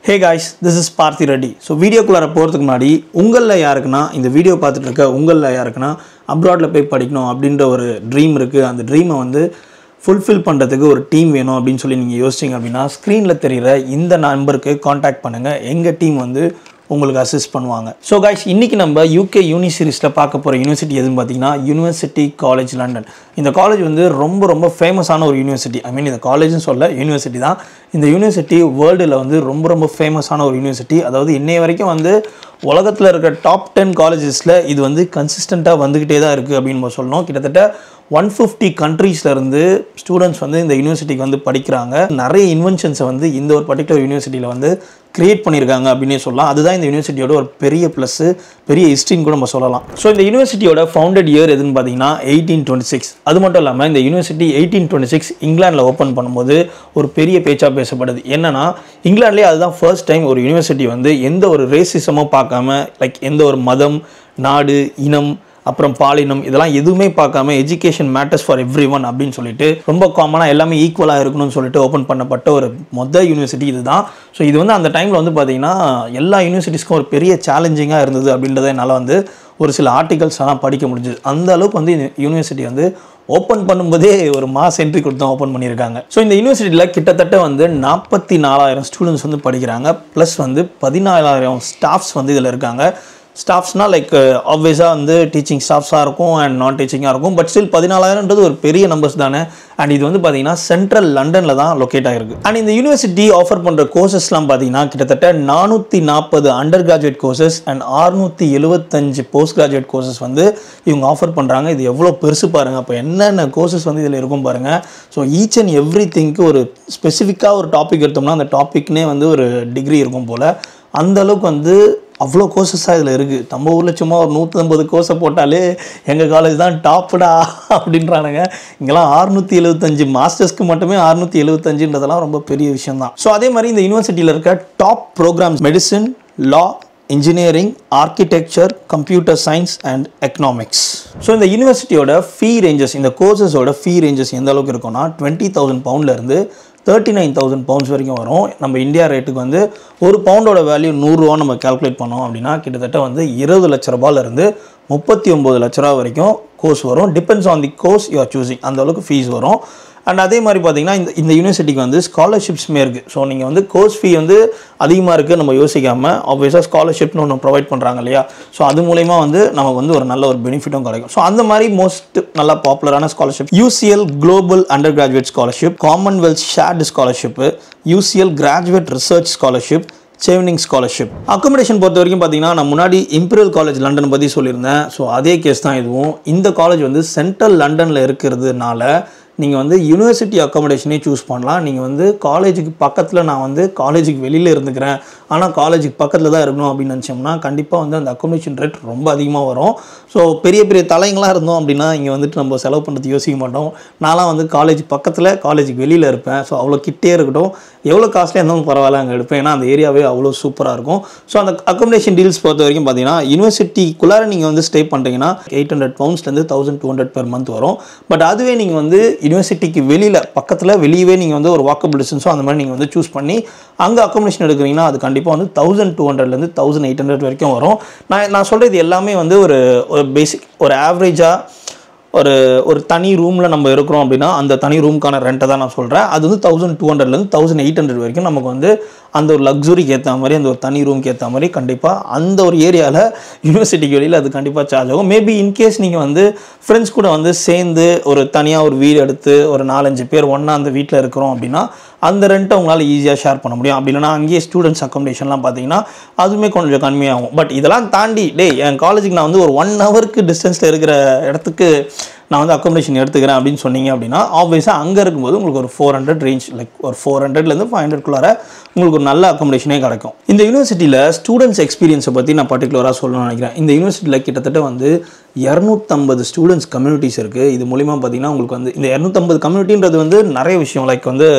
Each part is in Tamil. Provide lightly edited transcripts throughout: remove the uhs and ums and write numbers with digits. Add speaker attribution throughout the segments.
Speaker 1: Hey guys, this is Parthi Reddy. So video குள்ளார போறதுக்கு முன்னாடி உங்கள யாருக்குனா இந்த வீடியோ பார்த்துட்டு இருக்க உங்கள யாருக்குனா அப்ராட்ல போய் படிக்கணும் அப்படின்ற ஒரு ட்ரீம் இருக்கு. அந்த ட்ரீமை வந்து ஃபுல்ஃபில் பண்றதுக்கு ஒரு டீம் வேணும் அப்படினு சொல்லி நீங்க யோசிச்சீங்க அப்படினா ஸ்கிரீன்ல தெரியுற இந்த நம்பருக்கு கான்டாக்ட் பண்ணுங்க. எங்க டீம் வந்து உங்களுக்கு அசிஸ்ட் பண்ணுவாங்க. So guys, இன்னைக்கு நம்ம UK யூனி சீரிஸ்ல பார்க்க போற யுனிவர்சிட்டி எதுன்னு பாத்தீங்கன்னா யுனிவர்சிட்டி காலேஜ் லண்டன். இந்த காலேஜ் வந்து ரொம்ப ஃபேமஸான ஒரு யுனிவர்சிட்டி. ஐ மீன் இந்த காலேஜ்னு சொல்ல யுனிவர்சிட்டி தான். இந்த யுனிவர்சிட்டி வேர்ல்டுல வந்து ரொம்ப ஃபேமஸான ஒரு யுனிவர்சிட்டி. அதாவது இன்னைய வரைக்கும் வந்து உலகத்துல இருக்க டாப் 10 காலேஜஸ்ல இது வந்து கன்சிஸ்டன்ட்டா வந்துகிட்டே தான் இருக்கு அப்படின்னு நம்ம சொல்லணும். கிட்டத்தட்ட 150 கண்ட்ரீஸ்ல இருந்து ஸ்டூடெண்ட்ஸ் வந்து இந்த யூனிவர்சிட்டிக்கு வந்து படிக்கிறாங்க. நிறைய இன்வென்ஷன்ஸை வந்து இந்த ஒரு பர்டிகுலர் யூனிவர்சிட்டியில் வந்து கிரியேட் பண்ணியிருக்காங்க அப்படின்னே சொல்லலாம். அதுதான் இந்த யூனிவர்சிட்டியோட ஒரு பெரிய ப்ளஸ், பெரிய ஹிஸ்ட்ரின்னு கூட நம்ம சொல்லலாம். ஸோ இந்த யூனிவர்சிட்டியோட ஃபவுண்டட் இயர் எதுன்னு பார்த்தீங்கன்னா 1826. அது மட்டும் இல்லாமல் இந்த யூனிவர்சிட்டி 1826 இங்கிலாண்டில் ஓப்பன் பண்ணும்போது ஒரு பெரிய பேச்சாக பேசப்படுது. என்னன்னா இங்கிலாந்துலேயே அதுதான் ஃபர்ஸ்ட் டைம் ஒரு யூனிவர்சிட்டி வந்து எந்த ஒரு ரேசிசமும் பார்க்காம, லைக் எந்த ஒரு மதம், நாடு, இனம், அப்புறம் பாலினம் இதெல்லாம் எதுவுமே பார்க்காம education matters for every one அப்படின்னு சொல்லிட்டு ரொம்ப காமனாக எல்லாமே ஈக்குவலாக இருக்கணும்னு சொல்லிட்டு ஓப்பன் பண்ணப்பட்ட ஒரு மொதல் யூனிவர்சிட்டி இதுதான். ஸோ இது வந்து அந்த டைமில் வந்து பார்த்தீங்கன்னா எல்லா யூனிவர்சிட்டிஸ்க்கும் ஒரு பெரிய சேலஞ்சிங்காக இருந்தது அப்படின்றத என்னால் வந்து ஒரு சில ஆர்டிகல்ஸ் எல்லாம் படிக்க முடிஞ்சுது. அந்த அளவுக்கு வந்து இந்த யூனிவர்சிட்டி வந்து ஓப்பன் பண்ணும்போதே ஒரு மாஸ் என்ட்ரி கொடுத்து ஓப்பன் பண்ணியிருக்காங்க. ஸோ இந்த யூனிவர்சிட்டியில் கிட்டத்தட்ட வந்து 44,000 ஸ்டூடெண்ட்ஸ் வந்து படிக்கிறாங்க. ப்ளஸ் வந்து 14,000 ஸ்டாஃப்ஸ் வந்து இதில் இருக்காங்க. ஸ்டாஃப்ஸ்னால் லைக் ஆப்வியஸாக வந்து டீச்சிங் ஸ்டாஃப்ஸாக இருக்கும் அண்ட் நான் டீச்சிங்காக இருக்கும். பட் ஸ்டில் 14,000ன்றது ஒரு பெரிய நம்பர்ஸ் தானே. அண்ட் இது வந்து பார்த்தீங்கன்னா சென்ட்ரல் லண்டனில் தான் லொக்கேட் ஆகிருக்கு. அண்ட் இந்த யூனிவர்சிட்டி ஆஃபர் பண்ணுற கோர்சஸ்லாம் பார்த்தீங்கன்னா கிட்டத்தட்ட 440 under graduate courses and 675 post graduate courses வந்து இவங்க ஆஃபர் பண்ணுறாங்க. இது எவ்வளோ பெருசு பாருங்கள். அப்போ என்னென்ன கோர்சஸ் வந்து இதில் இருக்கும் பாருங்கள். So each and every thing ஒரு ஸ்பெசிஃபிக்காக ஒரு டாபிக் எடுத்தோம்னா அந்த டாபிக்னே வந்து ஒரு டிகிரி இருக்கும் போல். அந்த அளவுக்கு வந்து அவ்வளோ கோர்சஸாக இதில் இருக்குது. நம்ம ஊரில் சும்மா ஒரு 150 கோர்ஸை போட்டாலே எங்கள் காலேஜ் தான் டாப்புடா அப்படின்றானுங்க. இங்கெல்லாம் 675 மாஸ்டர்ஸ்க்கு மட்டுமே 675ன்றதெல்லாம் ரொம்ப பெரிய விஷயம் தான். ஸோ அதே மாதிரி இந்த யூனிவர்சிட்டியில் இருக்க top programs medicine, law, engineering, architecture, computer science and economics. So இந்த யூனிவர்சிட்டியோட ஃபீ ரேஞ்சஸ், இந்த கோர்சஸோட ஃபீ ரேஞ்சஸ் எந்த அளவுக்கு இருக்கும்னா 20,000 பவுண்ட்லேருந்து 39,000 பவுண்ட்ஸ் வரைக்கும் வரும். நம்ம இந்தியா ரேட்டுக்கு வந்து ஒரு பவுண்டோட வேல்யூ 100 ரூபா நம்ம கால்குலேட் பண்ணோம் அப்படின்னா கிட்டத்தட்ட வந்து 20 லட்ச ரூபாயிலிருந்து 39 லட்ச ரூபா வரைக்கும் கோர்ஸ் வரும். Depends on the course you are choosing. அந்த அளவுக்கு ஃபீஸ் வரும். அண்ட் அதே மாதிரி பார்த்தீங்கன்னா இந்த யூனிவர்சிட்டிக்கு வந்து ஸ்காலர்ஷிப்ஸுமே இருக்குது. ஸோ நீங்கள் வந்து கோர்ஸ் ஃபீ வந்து அதிகமாக இருக்குது நம்ம யோசிக்காமல் ஆப்வியஸாக ஸ்காலர்ஷிப்னு ஒன்று ப்ரொவைட் பண்ணுறாங்க இல்லையா. ஸோ அது மூலயமா வந்து நமக்கு வந்து ஒரு நல்ல ஒரு பெனிஃபிட்டும் கிடைக்கும். ஸோ அந்த மாதிரி மோஸ்ட் நல்லா பாப்புலரான scholarship UCL global undergraduate scholarship, Commonwealth shared scholarship, UCL graduate research scholarship, Chevening scholarship. Accommodation பொறுத்த வரைக்கும் பார்த்தீங்கன்னா நான் முன்னாடி இம்பீரியல் காலேஜ் லண்டன் பற்றி சொல்லியிருந்தேன். ஸோ அதே கேஸ் தான் இதுவும். இந்த காலேஜ் வந்து சென்ட்ரல் லண்டனில் இருக்கிறதுனால நீங்கள் வந்து யூனிவர்சிட்டி அக்காமடேஷனே சூஸ் பண்ணலாம். நீங்கள் வந்து காலேஜுக்கு பக்கத்தில், நான் வந்து காலேஜுக்கு வெளியில் இருந்துக்கிறேன் ஆனால் காலேஜுக்கு பக்கத்தில் தான் இருக்கணும் அப்படின்னு நினச்சோம்னா கண்டிப்பாக வந்து அந்த அக்காமடேஷன் ரேட் ரொம்ப அதிகமாக வரும். ஸோ பெரிய தலைங்களாக இருந்தோம் அப்படின்னா இங்கே வந்துட்டு நம்ம செலவு பண்ணுறது யோசிக்க மாட்டோம். நான்லாம் வந்து காலேஜ் பக்கத்தில், காலேஜுக்கு வெளியில் இருப்பேன். ஸோ அவ்வளோ கிட்டே இருக்கட்டும், எவ்வளோ காஸ்ட்லியாக இருந்தாலும் பரவாயில்ல அங்கே எடுப்பேன். ஏன்னா அந்த ஏரியாவே அவ்வளோ சூப்பராக இருக்கும். ஸோ அந்த அக்காமடேஷன் டீல்ஸ் பொறுத்த வரைக்கும் பார்த்தீங்கன்னா யூனிவர்சிட்டிக்குள்ளார நீங்கள் வந்து ஸ்டே பண்ணுறீங்கன்னா 800 பவுண்ட்ஸ்லேருந்து 1,200 பெர் மந்த் வரும். பட் அதுவே நீங்கள் வந்து யூனிவர்சிட்டிக்கு வெளியில் பக்கத்தில் வெளியவே நீங்கள் வந்து ஒரு வாக்கபிள் டிஸ்டன்ஸோ அந்த மாதிரி நீங்கள் வந்து சூஸ் பண்ணி அங்கே அக்காமடேஷன் எடுக்கிறீங்கன்னா அது கண்டிப்பாக வந்து 1,200லேருந்து 1,800 வரைக்கும் வரும். நான் சொல்கிறது எல்லாமே வந்து ஒரு பேசிக், ஒரு ஆவரேஜாக ஒரு தனி ரூமில் நம்ம இருக்கிறோம் அப்படின்னா அந்த தனி ரூமுக்கான ரெண்ட்டை தான் நான் சொல்கிறேன். அது வந்து 1,200லேருந்து 1,800 வரைக்கும் நமக்கு வந்து அந்த ஒரு லக்ஸுரிக்கு ஏற்ற மாதிரி, அந்த ஒரு தனி ரூமுக்கு ஏற்ற மாதிரி கண்டிப்பாக அந்த ஒரு ஏரியாவில் யூனிவர்சிட்டிக்கு வெளியில் அது கண்டிப்பாக சார்ஜ் ஆகும். மேபி இன்கேஸ் நீங்கள் வந்து ஃப்ரெண்ட்ஸ் கூட வந்து சேர்ந்து ஒரு தனியாக ஒரு வீடு எடுத்து ஒரு 4-5 பேர் ஒன்றா அந்த வீட்டில் இருக்கிறோம் அப்படின்னா அந்த ரெண்ட்டை உங்களால் ஈஸியாக ஷேர் பண்ண முடியும். அப்படி இல்லைனா அங்கேயே ஸ்டூடெண்ட்ஸ் அக்காமடேஷன்லாம் பார்த்தீங்கன்னா அதுவுமே கொஞ்சம் கம்மியாகும். பட் இதெல்லாம் தாண்டி என் காலேஜுக்கு நான் வந்து ஒரு 1 ஹவருக்கு டிஸ்டன்ஸில் இருக்கிற இடத்துக்கு நான் வந்து அக்காமடேஷன் எடுத்துக்கிறேன் அப்படின்னு சொன்னீங்க அப்படின்னா ஆப்வியஸாக அங்கே இருக்கும்போது உங்களுக்கு ஒரு 400 ரேஞ்ச், லைக் ஒரு 400லேருந்து 500குள்ளார உங்களுக்கு ஒரு நல்ல அக்காமடேஷனே கிடைக்கும். இந்த யூனிவர்சிட்டியில் ஸ்டூடெண்ட்ஸ் எக்ஸ்பீரியன்ஸை பற்றி நான் பர்டிகுலராக சொல்லணும்னு நினைக்கிறேன். இந்த யூனிவர்சிட்டியில் கிட்டத்தட்ட வந்து 250 ஸ்டூடெண்ட்ஸ் கம்யூனிட்டிஸ் இருக்குது. இது மூலிமா பார்த்தீங்கன்னா உங்களுக்கு வந்து இந்த 250 கம்யூனிட்டின்றது வந்து நிறைய விஷயம், லைக் வந்து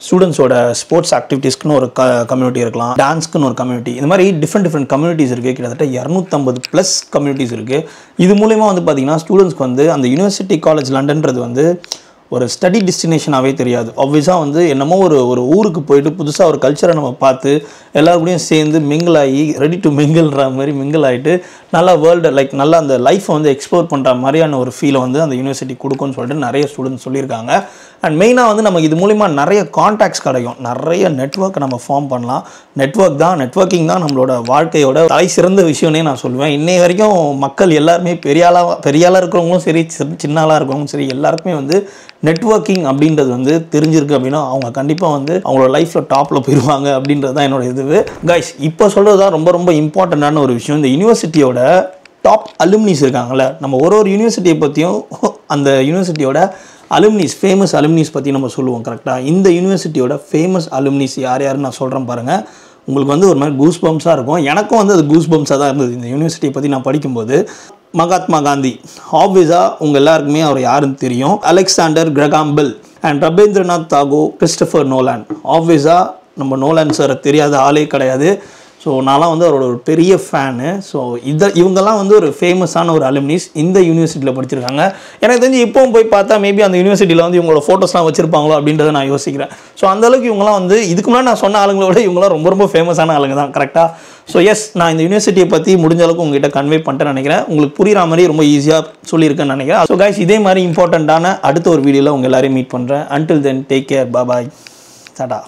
Speaker 1: ஸ்டூடெண்ட்ஸோட ஸ்போர்ட்ஸ் ஆக்டிவிட்டீஸ்க்குன்னு ஒரு கம்யூனிட்டி இருக்கலாம், டான்ஸ்க்குன்னு ஒரு கம்யூனிட்டி, இந்த மாதிரி டிஃப்ரெண்ட் கம்யூனிட்டிஸ் இருக்குது. கிட்டத்தட்ட 250+ கம்யூனிட்டிஸ் இருக்குது. இது மூலமா வந்து பார்த்தீங்கன்னா ஸ்டூடெண்ட்ஸ்க்கு வந்து அந்த யூனிவர்சிட்டி காலேஜ் லண்டன்றது வந்து ஒரு ஸ்டடி டெஸ்டினேஷனாகவே தெரியாது. ஆப்வியஸாக வந்து என்னமோ ஒரு ஊருக்கு போயிட்டு புதுசாக ஒரு கல்ச்சரை நம்ம பார்த்து எல்லாருக்கூடையும் சேர்ந்து மிங்கிள் ஆகி ரெடி டு மிங்கிள்ன்ற மாதிரி மிங்கிள் ஆகிட்டு நல்லா வேர்ல்டு லைக் நல்லா அந்த லைஃப்பை வந்து எக்ஸ்ப்ளோர் பண்ணுற மாதிரியான ஒரு ஃபீலை வந்து அந்த யூனிவர்சிட்டி கொடுக்கும்னு சொல்லிட்டு நிறைய ஸ்டூடெண்ட்ஸ் சொல்லியிருக்காங்க. அண்ட் மெயினாக வந்து நமக்கு இது மூலிமா நிறைய கான்டாக்ட்ஸ் கிடைக்கும், நிறைய நெட்வொர்க்கை நம்ம ஃபார்ம் பண்ணலாம். நெட்வொர்க்கிங் தான் நம்மளோட வாழ்க்கையோட தலை சிறந்த விஷயம்னே நான் சொல்லுவேன். இன்னை வரைக்கும் மக்கள் எல்லாருமே பெரிய ஆளாக இருக்கிறவங்களும் சரி, சின்ன ஆளாக இருக்கிறவங்களும் சரி, எல்லாருக்குமே வந்து நெட்வொர்க்கிங் அப்படின்றது வந்து தெரிஞ்சிருக்கு அப்படின்னா அவங்க கண்டிப்பாக வந்து அவங்களோட லைஃப்பில் டாப்பில் போயிடுவாங்க அப்படின்றது தான் என்னோட இது. கைஸ், இப்போ சொல்கிறது தான் ரொம்ப ரொம்ப இம்பார்ட்டண்ட்டான ஒரு விஷயம். இந்த யூனிவர்சிட்டியோட டாப் அலுமினிஸ் இருக்காங்கல்ல, நம்ம ஒரு யூனிவர்சிட்டியை பற்றியும் அந்த யூனிவர்சிட்டியோட அலுமினிஸ், ஃபேமஸ் அலுமினிஸ் பற்றி நம்ம சொல்லுவோம் கரெக்டாக. இந்த யூனிவர்சிட்டியோட ஃபேமஸ் அலுமினிஸ் யாருன்னு நான் சொல்கிறேன் பாருங்கள். உங்களுக்கு வந்து ஒரு மாதிரி கூஸ் பம்ப்ஸாக இருக்கும். எனக்கும் வந்து அது கூஸ் பம்ப்ஸாக தான் இருந்தது இந்த யூனிவர்சிட்டியை பற்றி நான் படிக்கும்போது. மகாத்மா காந்தி, ஆப்வியஸாக உங்கள் எல்லாருக்குமே அவர் யாருன்னு தெரியும். Alexander Graham Bell and Rabindranath Tagore, Christopher Nolan. ஆப்வியஸாக நம்ம நோலான் சாரை தெரியாத ஆளே கிடையாது. ஸோ நான்லாம் வந்து அவரோட ஒரு பெரிய ஃபேனு. ஸோ இவங்கெல்லாம் வந்து ஒரு ஃபேமஸான ஒரு அலுமினிஸ் இந்த யூனிவர்சிட்டியில் படிச்சிருக்காங்க. எனக்கு தெரிஞ்சு இப்போவும் போய் பார்த்தா மேபி அந்த யூனிவர்சிட்டியில் வந்து இவங்களோட ஃபோட்டோஸ்லாம் வச்சிருப்பாங்களோ அப்படின்றத நான் யோசிக்கிறேன். ஸோ அந்தளவுக்கு இவங்களாம் வந்து இதுக்கு முன்னாடி நான் சொன்ன ஆளுங்களோட இவங்களாம் ரொம்ப ரொம்ப ஃபேமஸான ஆளுங்க தான் கரெக்டாக. ஸோ எஸ், நான் இந்த யூனிவர்சிட்டியை பற்றி முடிஞ்ச அளவுக்கு உங்ககிட்ட கன்வே பண்ணிட்டேன்னு நினைக்கிறேன். உங்களுக்கு புரிகிற மாதிரி ரொம்ப ஈஸியாக சொல்லியிருக்கேன்னு நினைக்கிறேன். ஸோ கைஸ், இதே மாதிரி இம்பார்ட்டண்ட்டான அடுத்த ஒரு வீடியோவில் உங்கள் எல்லாரையும் மீட் பண்ணுறேன். அன்டில் தென், டேக் கேர், பாய், டாடா.